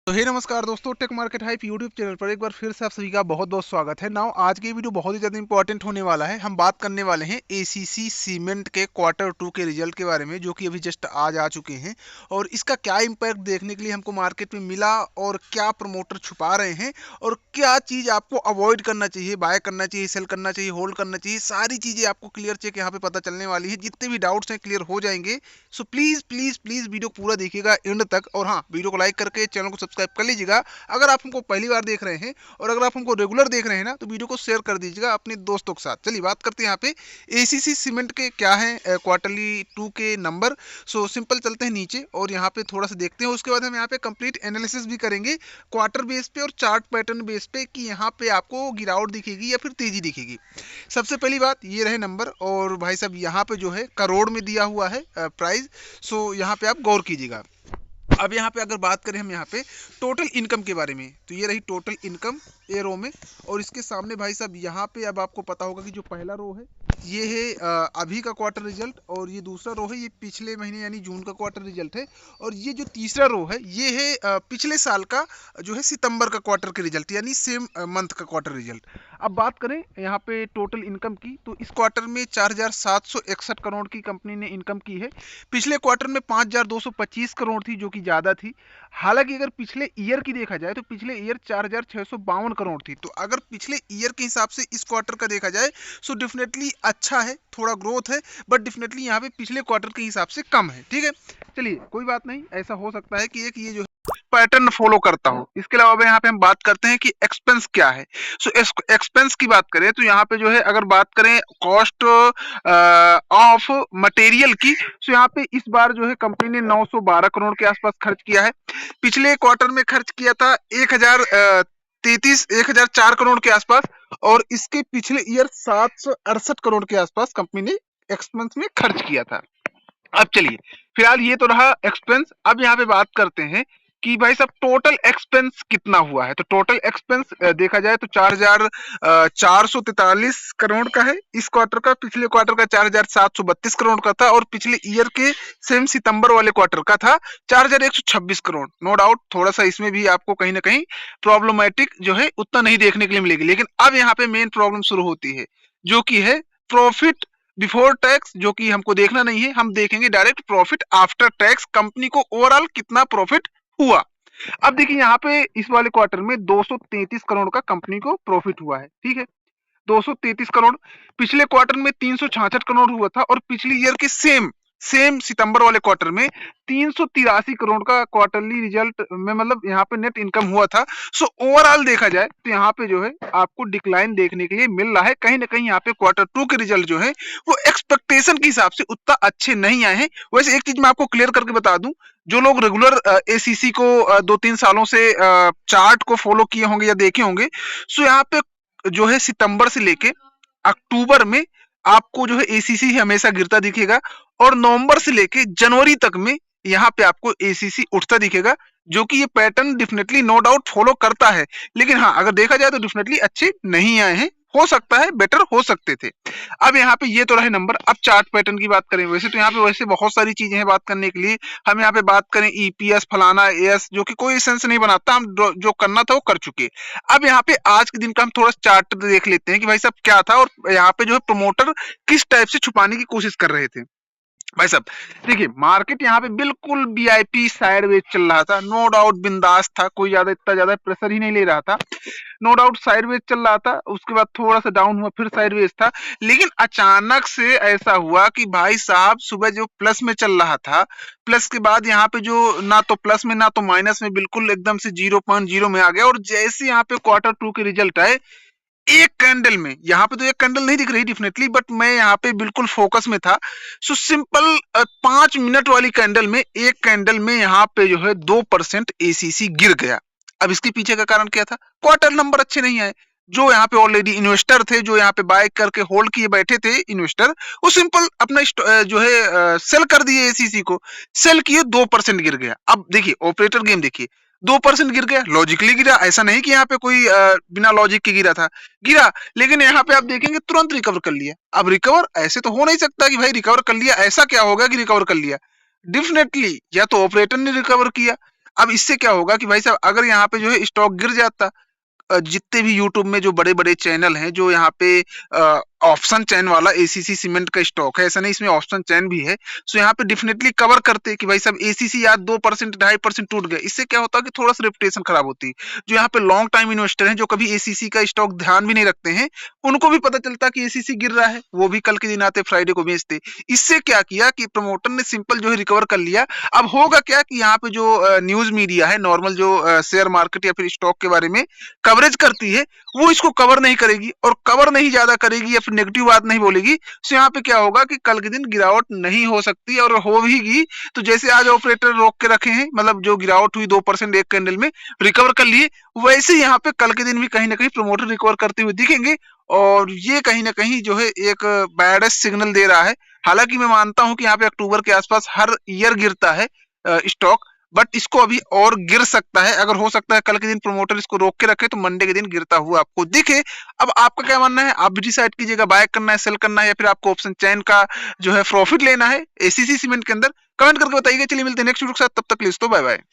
तो हे नमस्कार दोस्तों, tech market hype YouTube channel पर एक बार फिर से आप सभी का बहुत बहुत स्वागत है। नाउ आज की वीडियो बहुत ही ज़्यादा इंपॉर्टेंट होने वाला है। हम बात करने वाले हैं एसीसी सीमेंट के क्वार्टर 2 के रिजल्ट के बारे में, जो कि अभी जस्ट आज आ चुके हैं। और इसका क्या इम्पैक्ट देखने के लिए हमको मार्केट में मिला, और क्या प्रमोटर छुपा रहे हैं, और क्या चीज़ आपको अवॉइड करना चाहिए, बाय करना चाहिए, सेल करना चाहिए, होल्ड करना चाहिए, सारी चीज़ें आपको क्लियर चेक यहाँ पे पता चलने वाली है। जितने भी डाउट्स हैं क्लियर हो जाएंगे। So please please please video पूरा देखिएगा एंड तक, और हाँ, वीडियो को लाइक करके चैनल को सब्सक्राइब कर लीजिएगा अगर आप हमको पहली बार देख रहे हैं। और अगर आप हमको रेगुलर देख रहे हैं ना, तो वीडियो को शेयर कर दीजिएगा अपने दोस्तों के साथ। चलिए बात करते हैं यहाँ पे एसीसी सीमेंट के क्या है क्वार्टरली 2 के नंबर। सो सिंपल चलते हैं नीचे और यहाँ पे थोड़ा सा देखते हैं। उसके बाद हम यहाँ पे कंप्लीट एनालिसिस भी करेंगे क्वार्टर बेस पे और चार्ट पैटर्न बेस पे, कि यहाँ पे आपको गिरावट दिखेगी या फिर तेजी दिखेगी। सबसे पहली बात ये रहे नंबर, और भाई साहब यहाँ पे जो है करोड़ में दिया हुआ है प्राइस। सो यहाँ पे आप गौर कीजिएगा। अब यहाँ पे अगर बात करें हम यहाँ पे टोटल इनकम के बारे में, तो ये रही टोटल इनकम ए रो में। और इसके सामने भाई साहब यहाँ पे अब आपको पता होगा कि जो पहला रो है ये है अभी का क्वार्टर रिजल्ट, और ये दूसरा रो है ये पिछले महीने यानी जून का क्वार्टर रिजल्ट है, और ये जो तीसरा रो है ये है पिछले साल का जो है सितंबर का क्वार्टर के रिजल्ट, यानी सेम मंथ का क्वार्टर रिजल्ट। अब बात करें यहाँ पे टोटल इनकम की, तो इस क्वार्टर में 4,761 करोड़ की कंपनी ने इनकम की है। पिछले क्वार्टर में 5,225 करोड़ थी, जो कि ज़्यादा थी। हालांकि अगर पिछले ईयर की देखा जाए तो पिछले ईयर 4,652 करोड़ थी। तो अगर पिछले ईयर के हिसाब से इस क्वार्टर का देखा जाए, सो डेफिनेटली अच्छा है, थोड़ा ग्रोथ है, बट डेफिनेटली यहाँ पे पिछले क्वार्टर के हिसाब से कम है। ठीक है, चलिए कोई बात नहीं, ऐसा हो सकता है कि एक ये जो पैटर्न फॉलो करता हूँ। इसके अलावा यहाँ पे हम बात करते हैं कि एक्सपेंस क्या है। सो एक्सपेंस की बात करें तो यहाँ पे जो है अगर बात करें कॉस्ट ऑफ मटेरियल की, तो यहाँ पे इस बार जो है कंपनी ने 912 करोड़ के आसपास खर्च किया है। पिछले क्वार्टर में खर्च किया था 1,004 करोड़ के आसपास, और इसके पिछले ईयर 768 करोड़ के आसपास कंपनी ने एक्सपेंस में खर्च किया था। अब चलिए, फिलहाल ये तो रहा एक्सपेंस। अब यहाँ पे बात करते हैं कि भाई साहब टोटल एक्सपेंस कितना हुआ है। तो टोटल एक्सपेंस देखा जाए तो 4,443 करोड़ का है इस क्वार्टर का। पिछले क्वार्टर का 4,732 करोड़ का था, और पिछले ईयर के सेम सितंबर वाले क्वार्टर का था 4,126 करोड़। नो डाउट थोड़ा सा इसमें भी आपको कहीं ना कहीं प्रॉब्लमैटिक जो है उतना नहीं देखने के लिए मिलेगी। लेकिन अब यहाँ पे मेन प्रॉब्लम शुरू होती है, जो कि है प्रॉफिट बिफोर टैक्स, जो कि हमको देखना नहीं है। हम देखेंगे direct profit after tax, company को ओवरऑल कितना प्रॉफिट हुआ। अब देखिए यहाँ पे इस वाले क्वार्टर में 233 करोड़ का कंपनी को प्रॉफिट हुआ है। ठीक है, 233 करोड़। पिछले क्वार्टर में 366 करोड़ हुआ था, और पिछली ईयर के सेम सेम सितंबर वाले क्वार्टर में 383 करोड़ का क्वार्टरली रिजल्ट में, मतलब यहाँ पे नेट इनकम हुआ था। सो ओवरऑल देखा जाए तो यहाँ पे जो है आपको डिक्लाइन देखने के लिए मिल रहा है। कहीं ना कहीं यहाँ पे क्वार्टर 2 के रिजल्ट जो है वो एक्सपेक्टेशन के हिसाब से उतना अच्छे नहीं आए हैं। वैसे एक चीज मैं आपको क्लियर करके बता दूं, जो लोग रेगुलर एसीसी को 2-3 सालों से चार्ट को फॉलो किए होंगे या देखे होंगे, सो यहाँ पे जो है सितंबर से लेके अक्टूबर में आपको जो है एसीसी हमेशा गिरता दिखेगा, और नवंबर से लेके जनवरी तक में यहाँ पे आपको एसीसी उठता दिखेगा, जो कि ये pattern definitely no doubt follow करता है। लेकिन हाँ, अगर देखा जाए तो डेफिनेटली अच्छे नहीं आए हैं, हो सकता है बेटर हो सकते थे। अब यहाँ पे ये तो रहे नंबर। अब चार्ट पैटर्न की बात करें, वैसे तो यहाँ पे वैसे बहुत सारी चीजें हैं बात करने के लिए। हम यहाँ पे बात करें ईपीएस फलाना एस, जो कि कोई सेंस नहीं बनाता, हम जो करना था वो कर चुके। अब यहाँ पे आज के दिन का हम थोड़ा चार्ट देख लेते हैं कि भाई साहब क्या था, और यहाँ पे जो है प्रमोटर किस टाइप से छुपाने की कोशिश कर रहे थे। भाई साहब देखिए, मार्केट यहाँ पे बिल्कुल वीआईपी साइडवेज चल रहा था, नो डाउट बिंदास था, कोई ज्यादा इतना ज्यादा प्रेशर ही नहीं ले रहा था। नो डाउट साइडवेज चल रहा था, उसके बाद थोड़ा सा डाउन हुआ, फिर साइडवेज था। लेकिन अचानक से ऐसा हुआ कि भाई साहब सुबह जो प्लस में चल रहा था, प्लस के बाद यहाँ पे जो ना तो प्लस में ना तो माइनस में, बिल्कुल एकदम से 0.0 में आ गया। और जैसे यहाँ पे क्वार्टर 2 के रिजल्ट आए, एक कैंडल में, यहाँ पे तो एक कैंडल नहीं दिख रही डेफिनेटली, बट मैं यहाँ पे बिल्कुल फोकस में था। सो सिंपल 5 मिनट वाली कैंडल में, एक कैंडल में यहाँ पे जो है 2% एसीसी गिर गया। अब इसके पीछे का कारण क्या था? क्वार्टर नंबर अच्छे नहीं आए। जो यहाँ पे ऑलरेडी इन्वेस्टर थे, जो यहाँ पे बाय करके होल्ड किए बैठे थे इन्वेस्टर, वो सिंपल अपना जो है सेल कर दिए एसीसी को, सेल किए, 2% गिर गया। अब देखिए ऑपरेटर गेम देखिए, 2% गिर गया, लॉजिकली गिरा, ऐसा नहीं कि यहाँ पे कोई बिना लॉजिक के गिरा था, गिरा। लेकिन यहाँ पे आप देखेंगे तुरंत रिकवर कर लिया। अब रिकवर ऐसे तो हो नहीं सकता कि भाई रिकवर कर लिया, ऐसा क्या होगा कि रिकवर कर लिया। डेफिनेटली या तो ऑपरेटर ने रिकवर किया, अब इससे क्या होगा कि भाई साहब अगर यहाँ पे जो है स्टॉक गिर जाता, जितने भी यूट्यूब में जो बड़े-बड़े चैनल हैं, जो यहाँ पे ऑप्शन चेन वाला एसीसी सीमेंट का स्टॉक है, ऐसा नहीं इसमें ऑप्शन चेन भी है। सो यहाँ पे डेफिनिटली कवर करते कि भाई साहब एसीसी आज 2% 2.5% टूट गए। इससे क्या होता है कि थोड़ा-सा रेपुटेशन खराब होती। जो यहाँ पे लॉन्ग टाइम इन्वेस्टर हैं, जो कभी एसीसी का स्टॉक ध्यान भी नहीं रखते हैं, उनको भी पता चलता कि एसीसी गिर रहा है, वो भी कल के दिन आते फ्राइडे को बेचते। इससे क्या किया कि प्रमोटर ने सिंपल जो है रिकवर कर लिया। अब होगा क्या कि यहाँ पे जो न्यूज़ मीडिया है, नॉर्मल जो शेयर मार्केट या फिर स्टॉक के बारे में कवरेज करती है, वो इसको कवर नहीं करेगी और कवर नहीं ज्यादा करेगी या फिर नेगेटिव बात नहीं बोलेगी। तो यहाँ पे क्या होगा कि कल के दिन गिरावट नहीं हो सकती और होगी तो जैसे आज ऑपरेटर रोक के रखे हैं, मतलब जो गिरावट हुई 2% एक कैंडल में रिकवर कर लिए, वैसे यहाँ पे कल के दिन भी कहीं ना कहीं प्रमोटर रिकवर करते हुए दिखेंगे। और ये कहीं ना कहीं जो है एक बैडेस्ट सिग्नल दे रहा है। हालांकि मैं मानता हूं कि यहाँ पे अक्टूबर के आसपास हर ईयर गिरता है स्टॉक, बट इसको अभी और गिर सकता है। अगर हो सकता है कल के दिन प्रमोटर इसको रोक के रखे तो मंडे के दिन गिरता हुआ आपको दिखे। अब आपका क्या मानना है? आप भी डिसाइड कीजिएगा, बाय करना है, सेल करना है, या फिर आपको ऑप्शन चैन का जो है प्रॉफिट लेना है एसीसी सीमेंट के अंदर। कमेंट करके बताइएगा। चलिए मिलते हैं नेक्स्ट वीडियो के साथ, तब तक के लिए बाय बाय।